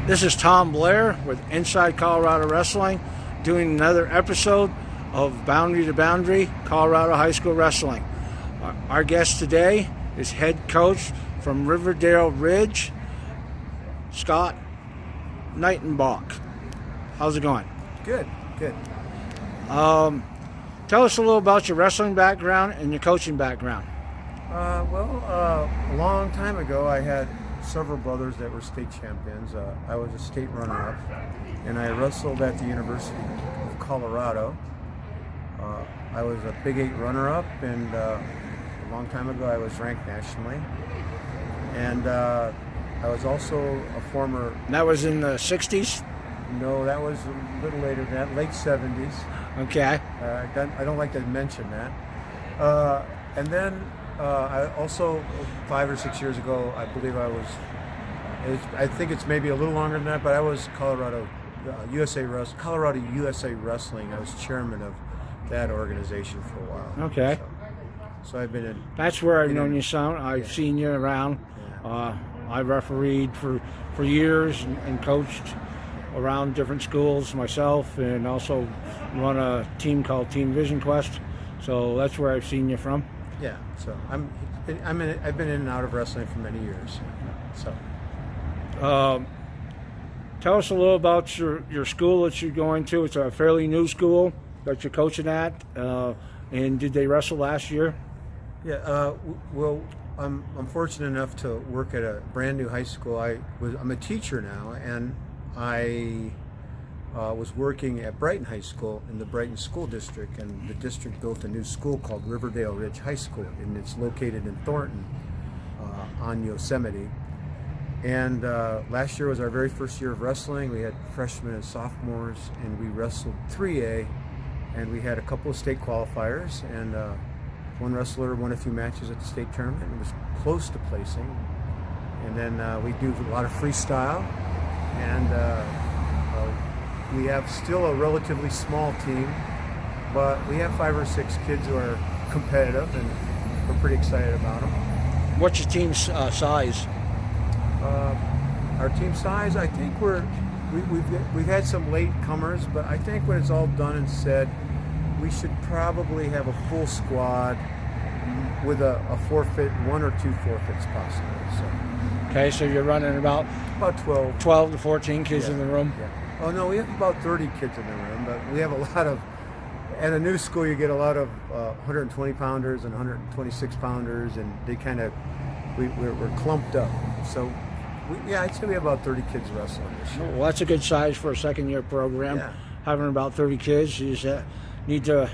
This is Tom Blair with Inside Colorado Wrestling, doing another episode of Boundary to Boundary, Colorado High School Wrestling. Our guest today is head coach from Riverdale Ridge, Scott Neitenbach. How's it going? Good. Tell us a little about your wrestling background and your coaching background. A long time ago, I had several brothers that were state champions. I was a state runner-up, and I wrestled at the University of Colorado. I was a Big 8 runner-up, and a long time ago, I was ranked nationally. And I was also a former... And that was in the 60s? No, that was a little later than that, late 70s. Okay. I don't like to mention that. And then I also, 5 or 6 years ago, I believe I think it's maybe a little longer than that, but I was Colorado USA Wrestling. I was chairman of that organization for a while. Okay. So I've been in... That's where I've known you, son. I've seen you around. Yeah. I refereed for years and coached around different schools myself, and also run a team called Team Vision Quest. So that's where I've seen you from. Yeah. So I've been in and out of wrestling for many years. So. Tell us a little about your school that you're going to. It's a fairly new school that you're coaching at. And did they wrestle last year? Yeah. Well, I'm fortunate enough to work at a brand new high school. I'm a teacher now, and I was working at Brighton High School in the Brighton School District, and the district built a new school called Riverdale Ridge High School, and it's located in Thornton on Yosemite. And last year was our very first year of wrestling. We had freshmen and sophomores, and we wrestled 3A, and we had a couple of state qualifiers, and one wrestler won a few matches at the state tournament and was close to placing. And then we do a lot of freestyle, and we have still a relatively small team, but we have 5 or 6 kids who are competitive, and we're pretty excited about them. What's your team's size? Our team size, I think we've had some late comers, but I think when it's all done and said, we should probably have a full squad with a forfeit, 1 or 2 forfeits possibly. So. Okay, so you're running about 12 to 14 kids in the room? Yeah. Oh no, we have about 30 kids in the room, but we have a lot of, at a new school you get a lot of 120 pounders and 126 pounders, and they kind of, we're clumped up. So I'd say we have about 30 kids wrestling this year. Well, that's a good size for a second year program. Yeah. Having about 30 kids, you just need to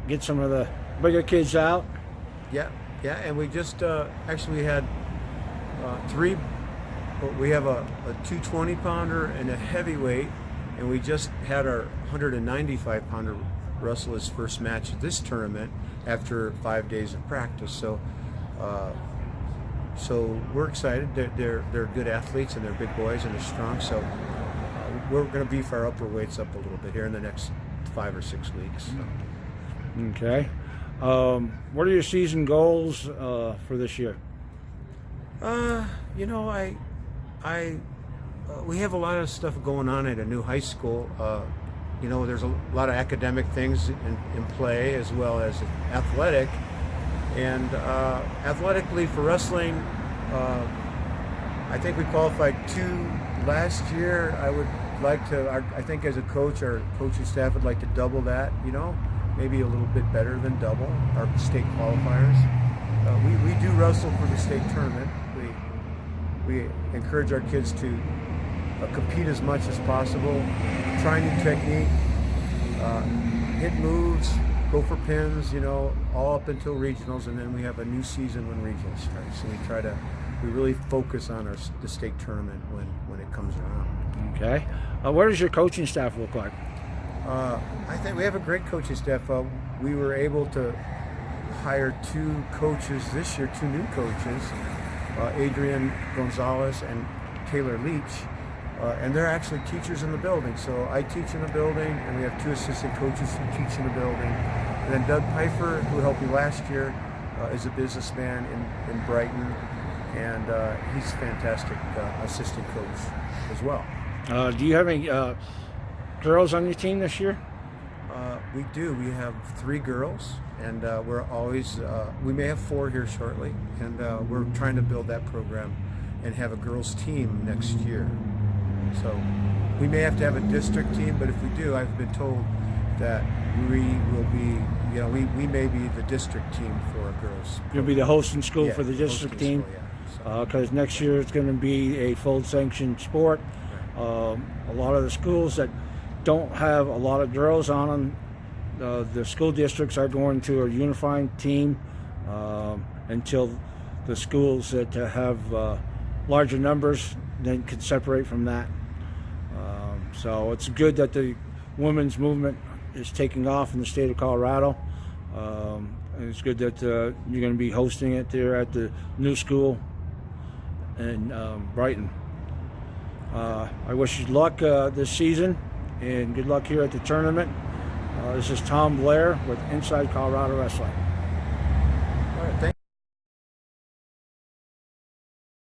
get some of the bigger kids out. Yeah, and we just actually had 3. We have a 220 pounder and a heavyweight, and we just had our 195 pounder wrestle his first match at this tournament after 5 days of practice. So we're excited. They're good athletes, and they're big boys, and they're strong. So we're going to beef our upper weights up a little bit here in the next 5 or 6 weeks. So. Okay. What are your season goals for this year? We have a lot of stuff going on at a new high school. There's a lot of academic things in play, as well as athletic. And athletically for wrestling, I think we qualified 2 last year. I would like to, I think as a coach, our coaching staff would like to double that, maybe a little bit better than double our state qualifiers. We do wrestle for the state tournament. We encourage our kids to compete as much as possible, try new technique, hit moves, go for pins, all up until regionals, and then we have a new season when regionals start. So we really focus on the state tournament when it comes around. Okay. What does your coaching staff look like? I think we have a great coaching staff. We were able to hire 2 coaches this year, 2 new coaches, Adrian Gonzalez and Taylor Leach, and they're actually teachers in the building. So I teach in the building, and we have 2 assistant coaches who teach in the building. And then Doug Pfeiffer, who helped me last year, is a businessman in Brighton, and he's a fantastic assistant coach as well. Do you have any girls on your team this year? We do. We have 3 girls, and we're always, we may have 4 here shortly, and we're trying to build that program and have a girls team next year. So we may have to have a district team, but if we do, I've been told that we will be, we may be the district team for a girls. You'll be the hosting school for the district hosting team? School, yeah. Because next year it's going to be a full sanctioned sport. A lot of the schools that don't have a lot of girls on them, the school districts are going to a unifying team until the schools that have larger numbers then can separate from that. So it's good that the women's movement is taking off in the state of Colorado. And it's good that you're going to be hosting it there at the new school in Brighton. I wish you luck this season, and good luck here at the tournament. This is Tom Blair with Inside Colorado Wrestling.